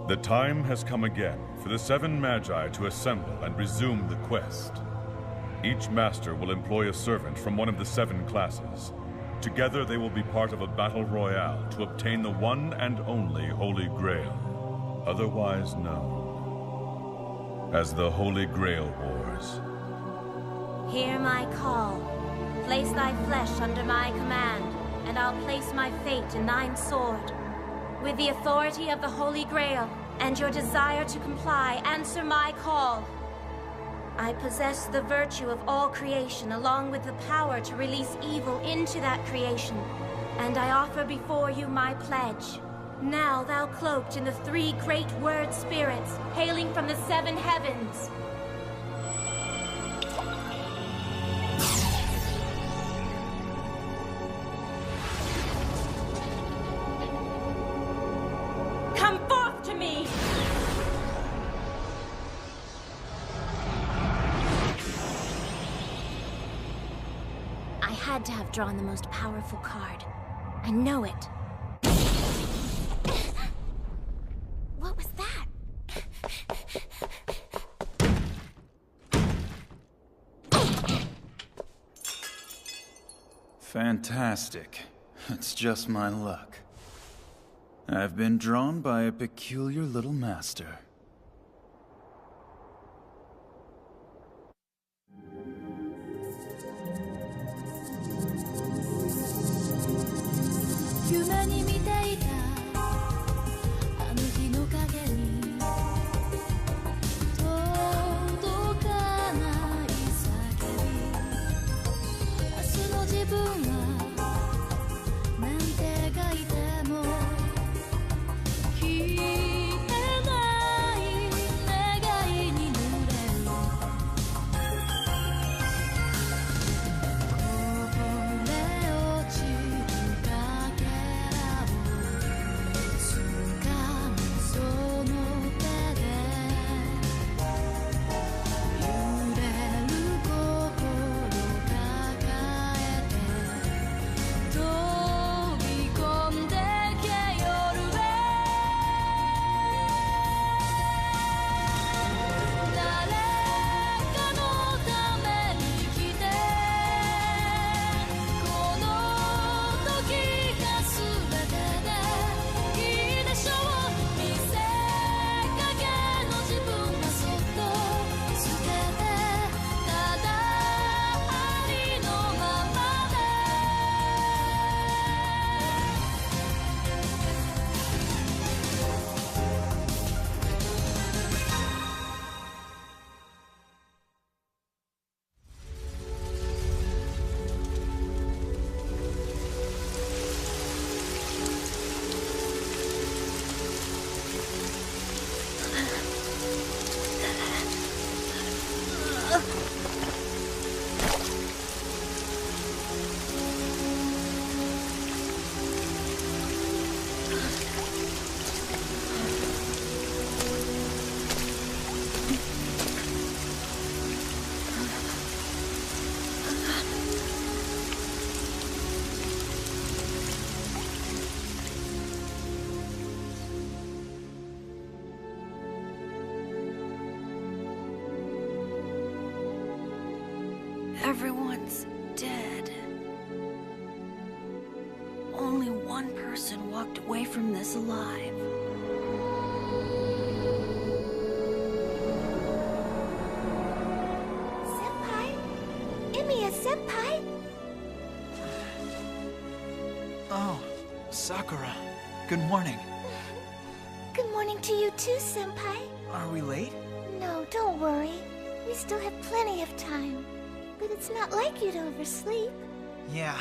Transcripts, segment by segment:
The time has come again for the 7 Magi to assemble and resume the quest. Each master will employ a servant from one of the 7 classes. Together they will be part of a battle royale to obtain the one and only Holy Grail, otherwise known as the Holy Grail Wars. Hear my call. Place thy flesh under my command, and I'll place my fate in thine sword. With the authority of the Holy Grail, and your desire to comply, answer my call. I possess the virtue of all creation, along with the power to release evil into that creation. And I offer before you my pledge. Now thou cloaked in the 3 great word spirits, hailing from the 7 heavens. Come forth to me! I had to have drawn the most powerful card. I know it. What was that? Fantastic. It's just my luck. I've been drawn by a peculiar little master. Everyone's dead. Only one person walked away from this alive. Senpai? Emiya-senpai? Oh, Sakura. Good morning. Good morning to you too, Senpai. Are we late? No, don't worry. We still have plenty of time. But it's not like you to oversleep. Yeah.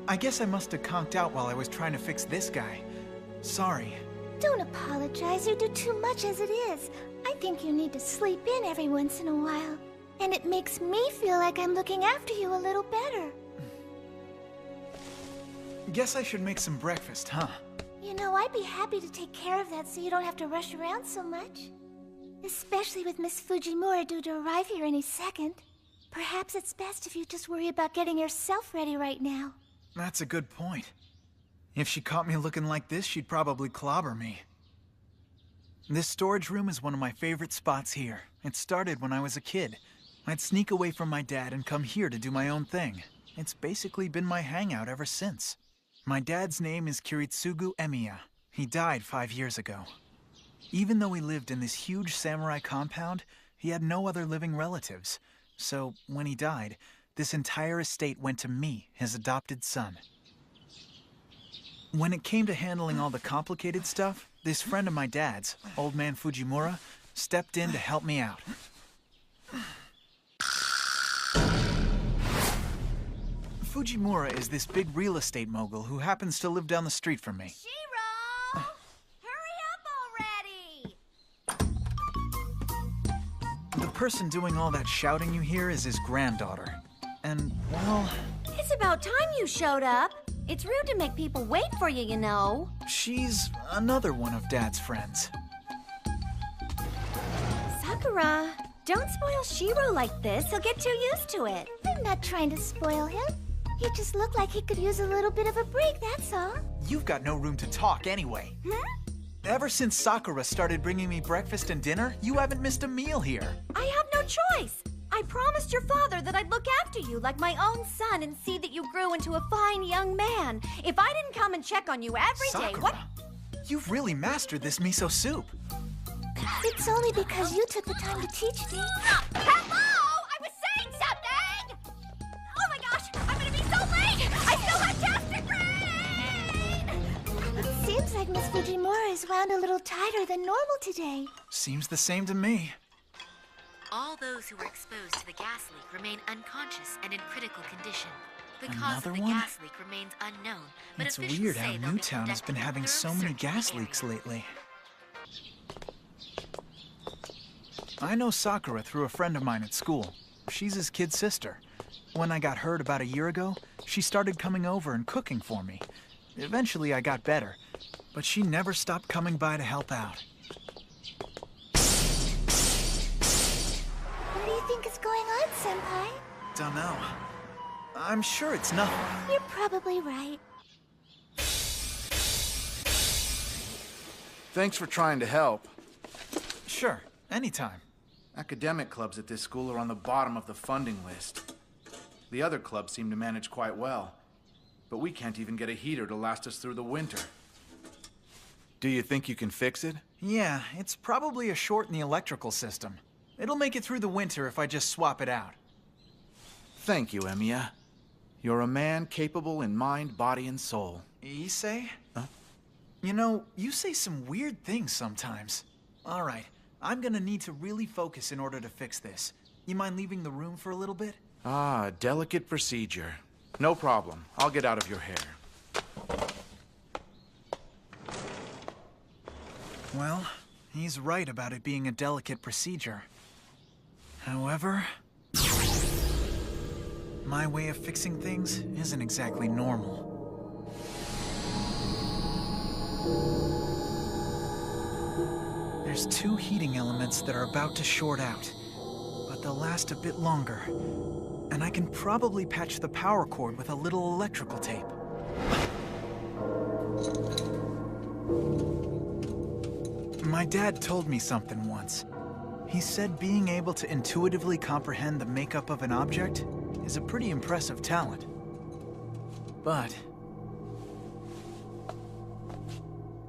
I guess I must have conked out while I was trying to fix this guy. Sorry. Don't apologize. You do too much as it is. I think you need to sleep in every once in a while. And it makes me feel like I'm looking after you a little better. Guess I should make some breakfast, huh? You know, I'd be happy to take care of that so you don't have to rush around so much. Especially with Miss Fujimura due to arrive here any second. Perhaps it's best if you just worry about getting yourself ready right now. That's a good point. If she caught me looking like this, she'd probably clobber me. This storage room is one of my favorite spots here. It started when I was a kid. I'd sneak away from my dad and come here to do my own thing. It's basically been my hangout ever since. My dad's name is Kiritsugu Emiya. He died 5 years ago. Even though he lived in this huge samurai compound, he had no other living relatives. So, when he died, this entire estate went to me, his adopted son. When it came to handling all the complicated stuff, this friend of my dad's, Old Man Fujimura, stepped in to help me out. Fujimura is this big real estate mogul who happens to live down the street from me. Shiro! Hurry up already! The person doing all that shouting you hear is his granddaughter. And, well... It's about time you showed up. It's rude to make people wait for you, you know. she's another one of Dad's friends. Sakura, don't spoil Shiro like this. He'll get too used to it. I'm not trying to spoil him. He just looked like he could use a little bit of a break, that's all. You've got no room to talk anyway. Ever since Sakura started bringing me breakfast and dinner, you haven't missed a meal here. I have no choice. I promised your father that I'd look after you like my own son and see that you grew into a fine young man. If I didn't come and check on you every day, Sakura, what? you've really mastered this miso soup. It's only because you took the time to teach me. Hello! I was saying something! Oh my gosh, I'm gonna be so late! I still have test to grade! It seems like Miss Fujimura is wound a little tighter than normal today. Seems the same to me. All those who were exposed to the gas leak remain unconscious and in critical condition. The cause Another of the one? gas leak remains unknown, but It's officials weird say how they'll be Newtown has been conducting a having so thorough many search of the gas area. leaks lately. I know Sakura through a friend of mine at school. She's his kid sister. When I got hurt about a year ago, she started coming over and cooking for me. Eventually I got better, but she never stopped coming by to help out. What do you think is going on, Senpai? Dunno. I'm sure it's nothing. You're probably right. Thanks for trying to help. Sure, anytime. Academic clubs at this school are on the bottom of the funding list. The other clubs seem to manage quite well, but we can't even get a heater to last us through the winter. Do you think you can fix it? Yeah, it's probably a short in the electrical system. It'll make it through the winter if I just swap it out. Thank you, Emiya. You're a man capable in mind, body, and soul. Issei? Huh? You know, you say some weird things sometimes. All right, I'm gonna need to really focus in order to fix this. You mind leaving the room for a little bit? Ah, delicate procedure. No problem. I'll get out of your hair. Well, he's right about it being a delicate procedure. However, my way of fixing things isn't exactly normal. There's 2 heating elements that are about to short out, but they'll last a bit longer. And I can probably patch the power cord with a little electrical tape. My dad told me something once. He said being able to intuitively comprehend the makeup of an object is a pretty impressive talent. But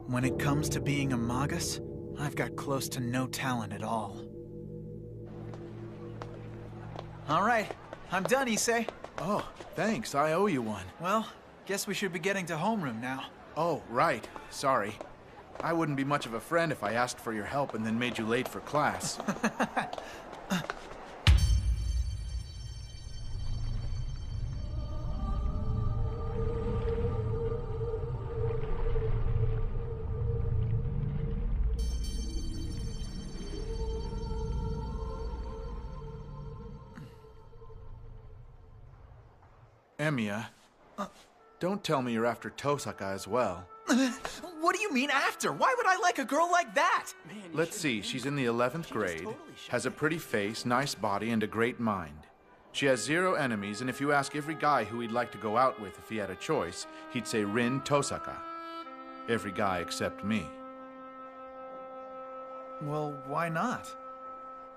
when it comes to being a magus, I've got close to no talent at all. All right, I'm done, Issei. Oh, thanks. I owe you one. Well, guess we should be getting to homeroom now. Oh, right. Sorry. I wouldn't be much of a friend if I asked for your help and then made you late for class. Emiya, don't tell me you're after Tosaka as well. What do you mean after? Why would I like a girl like that? Let's see, she's in the 11th grade, has a pretty face, nice body, and a great mind. She has 0 enemies, and if you ask every guy who he'd like to go out with if he had a choice, he'd say Rin Tosaka. Every guy except me. Well, why not?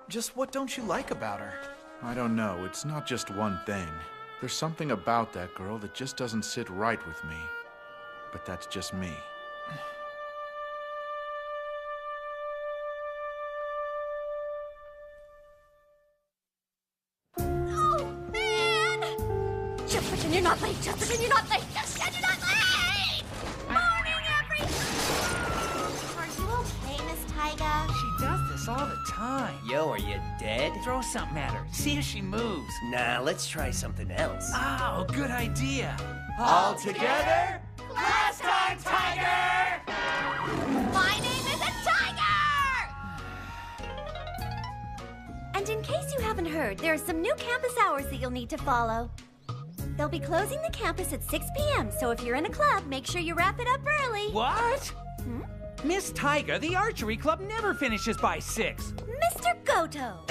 Just what don't you like about her? I don't know. It's not just one thing. There's something about that girl that just doesn't sit right with me. But that's just me. Oh, man! Just pretend you're not late. Just pretend you're not late. Just pretend you're not late! Morning, Are you okay, Miss Tyga? She does this all the time. Yo, are you dead? Throw something at her. See if she moves. Nah, let's try something else. Oh, good idea. All together? Last time, Tiger! My name is a tiger! And in case you haven't heard, there are some new campus hours that you'll need to follow. They'll be closing the campus at 6 p.m., so if you're in a club, make sure you wrap it up early. What? Miss Tiger, the archery club never finishes by 6. Mr. Goto!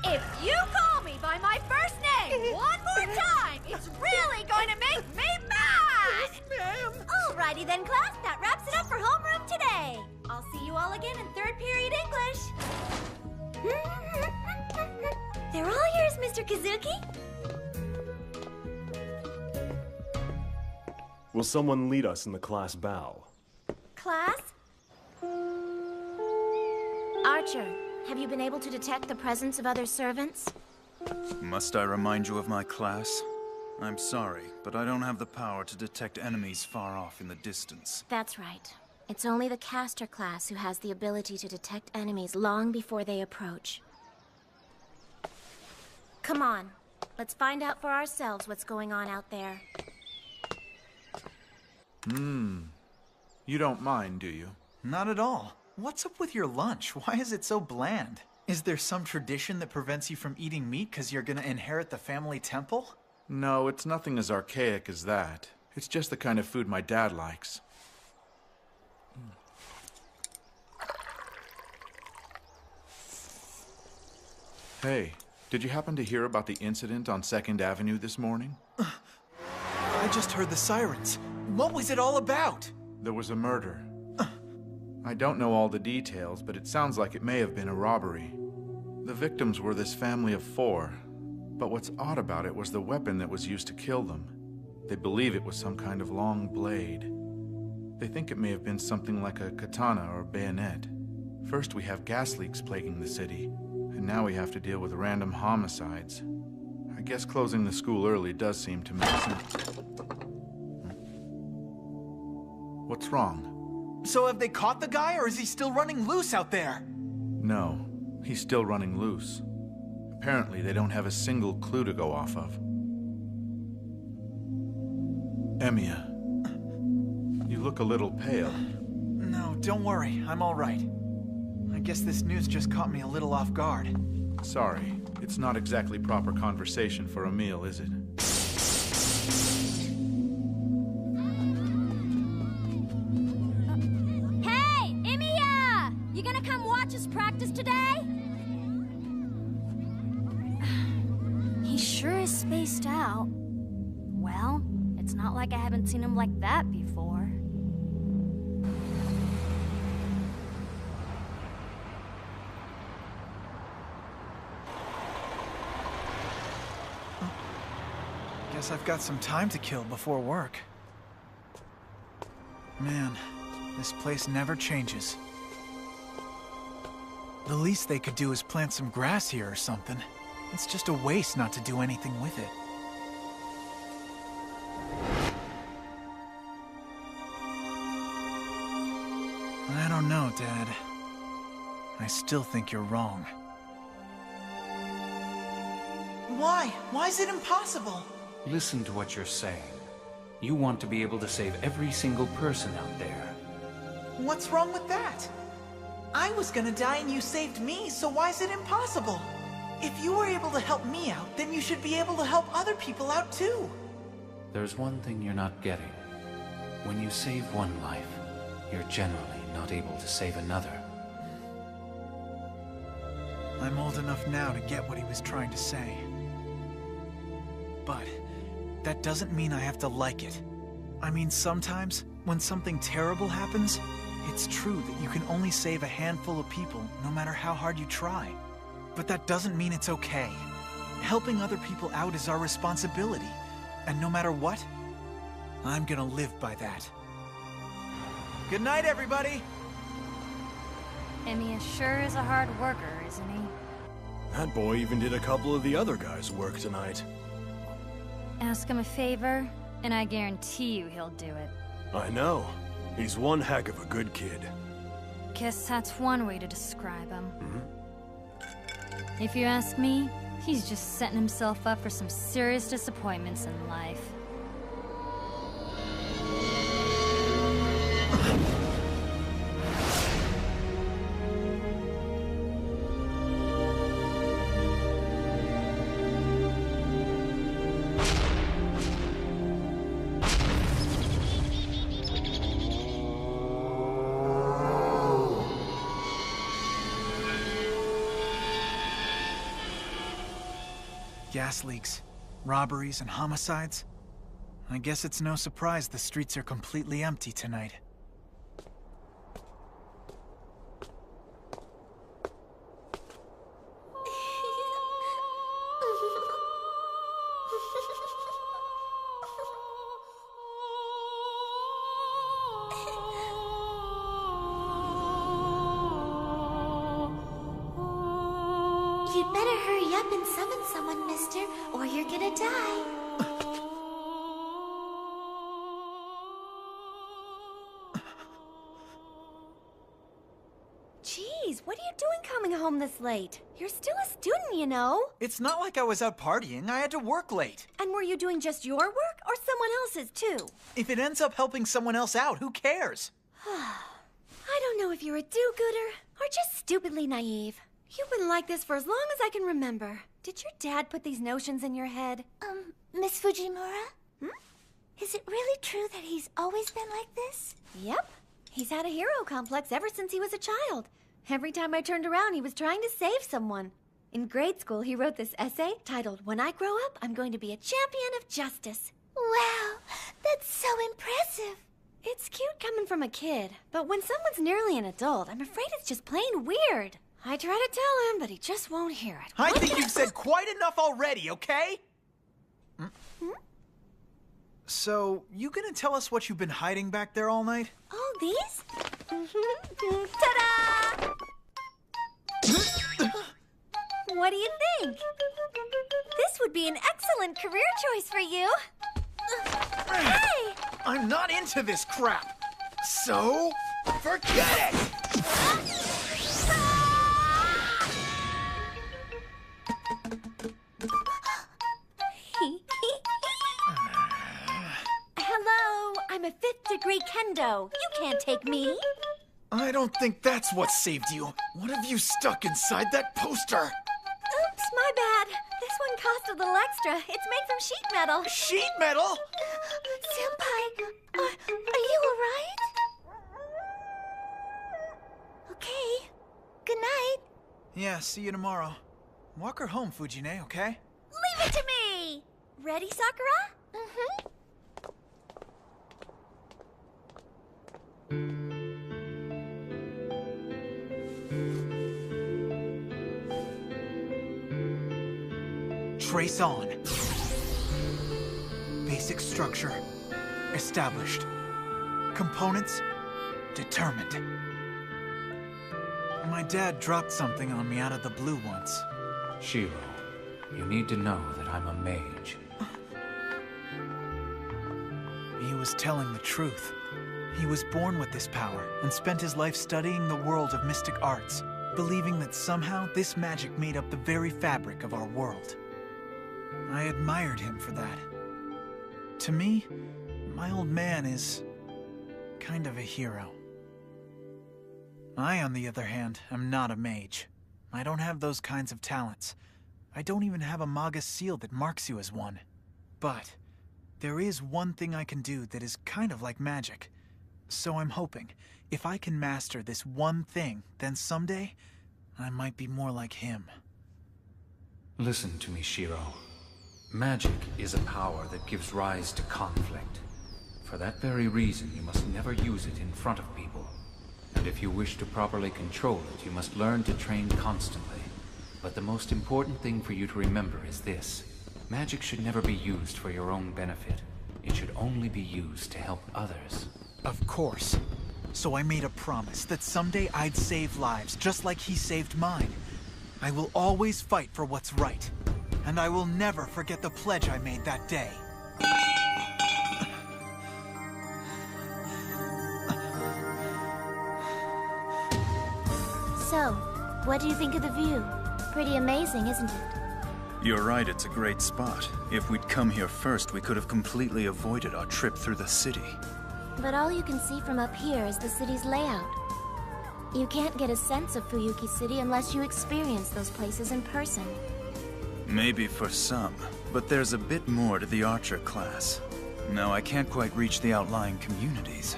If you call me by my first name one more time, it's really going to make me mad! Ma'am. Alrighty then, class. That wraps it up for homeroom today. I'll see you all again in 3rd period English. They're all yours, Mr. Kazuki. Will someone lead us in the class bow? Class? Archer, have you been able to detect the presence of other servants? Must I remind you of my class? I'm sorry, but I don't have the power to detect enemies far off in the distance. That's right. It's only the caster class who has the ability to detect enemies long before they approach. Come on, let's find out for ourselves what's going on out there. You don't mind, do you? Not at all. What's up with your lunch? Why is it so bland? Is there some tradition that prevents you from eating meat because you're gonna inherit the family temple? No, it's nothing as archaic as that. It's just the kind of food my dad likes. Hey, did you happen to hear about the incident on 2nd Avenue this morning? I just heard the sirens. What was it all about? There was a murder. I don't know all the details, but it sounds like it may have been a robbery. The victims were this family of 4, but what's odd about it was the weapon that was used to kill them. They believe it was some kind of long blade. They think it may have been something like a katana or bayonet. First we have gas leaks plaguing the city, and now we have to deal with random homicides. I guess closing the school early does seem to make sense. What's wrong? So have they caught the guy, or is he still running loose out there? No, he's still running loose. Apparently, they don't have a single clue to go off of. Emiya, you look a little pale. No, don't worry. I'm all right. I guess this news just caught me a little off guard. Sorry, it's not exactly proper conversation for a meal, is it? Practice today? He sure is spaced out. Well, it's not like I haven't seen him like that before. Guess I've got some time to kill before work. Man, this place never changes. The least they could do is plant some grass here or something. It's just a waste not to do anything with it. I don't know, Dad. I still think you're wrong. Why? Why is it impossible? Listen to what you're saying. You want to be able to save every single person out there. What's wrong with that? I was gonna die and you saved me, so why is it impossible? If you were able to help me out, then you should be able to help other people out too. There's one thing you're not getting. When you save one life, you're generally not able to save another. I'm old enough now to get what he was trying to say. But that doesn't mean I have to like it. I mean, sometimes, when something terrible happens, It's true that you can only save a handful of people no matter how hard you try. But that doesn't mean it's okay. Helping other people out is our responsibility. And no matter what, I'm gonna live by that. Good night, everybody! Emmy sure is a hard worker, isn't he? That boy even did a couple of the other guys' work tonight. Ask him a favor, and I guarantee you he'll do it. I know. He's one heck of a good kid. Guess that's one way to describe him. If you ask me, he's just setting himself up for some serious disappointments in life. Gas leaks, robberies, and homicides. I guess it's no surprise the streets are completely empty tonight. You'd better hurry up and summon someone, mister, or you're gonna die. Jeez, what are you doing coming home this late? You're still a student, you know. It's not like I was out partying. I had to work late. And were you doing just your work or someone else's too? If it ends up helping someone else out, who cares? I don't know if you're a do-gooder or just stupidly naive. You've been like this for as long as I can remember. Did your dad put these notions in your head? Miss Fujimura? Is it really true that he's always been like this? Yep. He's had a hero complex ever since he was a child. Every time I turned around, he was trying to save someone. In grade school, he wrote this essay titled, "When I Grow Up, I'm Going to Be a Champion of Justice." Wow, that's so impressive. It's cute coming from a kid, but when someone's nearly an adult, I'm afraid it's just plain weird. I try to tell him, but he just won't hear it. I think you've said quite enough already, okay? So, you gonna tell us what you've been hiding back there all night? Oh, these? Ta-da! What do you think? This would be an excellent career choice for you. Hey! I'm not into this crap. So, forget it! Hello, I'm a 5th degree kendo. You can't take me. I don't think that's what saved you. What have you stuck inside that poster? Oops, my bad. This one cost a little extra. It's made from sheet metal. Sheet metal? Senpai, are you alright? Okay. Good night. Yeah, see you tomorrow. Walk her home, Fujine, okay? Leave it to me! Ready, Sakura? Trace on. Basic structure established. Components determined. My dad dropped something on me out of the blue once. Shiro, you need to know that I'm a mage. He was telling the truth. He was born with this power and spent his life studying the world of mystic arts, believing that somehow this magic made up the very fabric of our world. I admired him for that. To me, my old man is kind of a hero. I, on the other hand, am not a mage. I don't have those kinds of talents. I don't even have a Maga seal that marks you as one. But there is one thing I can do that is kind of like magic. So I'm hoping, if I can master this one thing, then someday, I might be more like him. Listen to me, Shiro. Magic is a power that gives rise to conflict. For that very reason, you must never use it in front of people. and if you wish to properly control it, you must learn to train constantly. But the most important thing for you to remember is this. Magic should never be used for your own benefit. It should only be used to help others. Of course. So I made a promise that someday I'd save lives, just like he saved mine. I will always fight for what's right. And I will never forget the pledge I made that day. So, what do you think of the view? Pretty amazing, isn't it? You're right, it's a great spot. If we'd come here first, we could have completely avoided our trip through the city. But all you can see from up here is the city's layout. You can't get a sense of Fuyuki City unless you experience those places in person. Maybe for some, but there's a bit more to the archer class. No, I can't quite reach the outlying communities.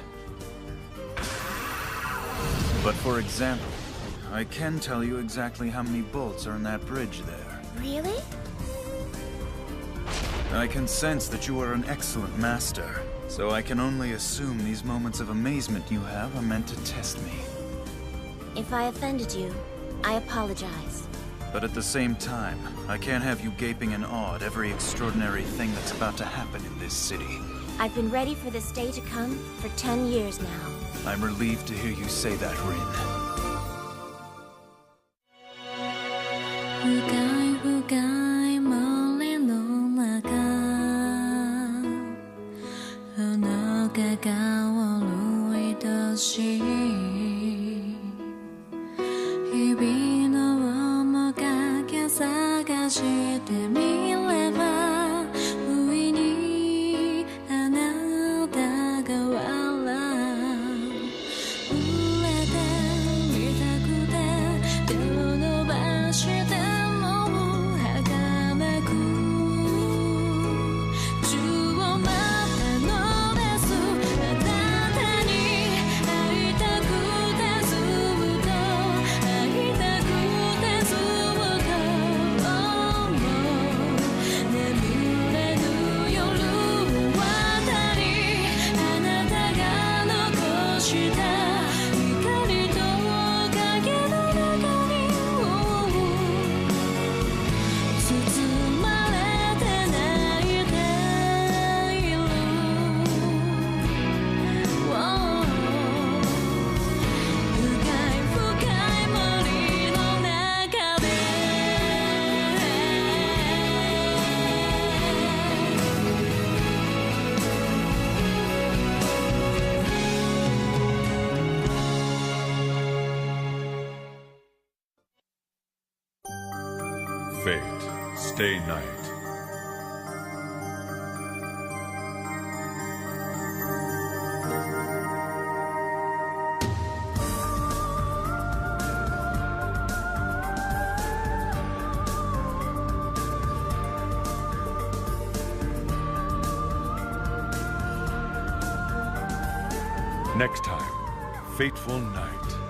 But for example, I can tell you exactly how many bolts are in that bridge there. Really? I can sense that you are an excellent master, so I can only assume these moments of amazement you have are meant to test me. If I offended you, I apologize. But at the same time, I can't have you gaping in awe at every extraordinary thing that's about to happen in this city. I've been ready for this day to come for 10 years now. I'm relieved to hear you say that, Rin. 深い森の中あの川を歩いたし日々の面影探してみれば不意にあなたが笑う触れてみたくて手を伸ばしてFate, stay night. Next time, Fateful Night.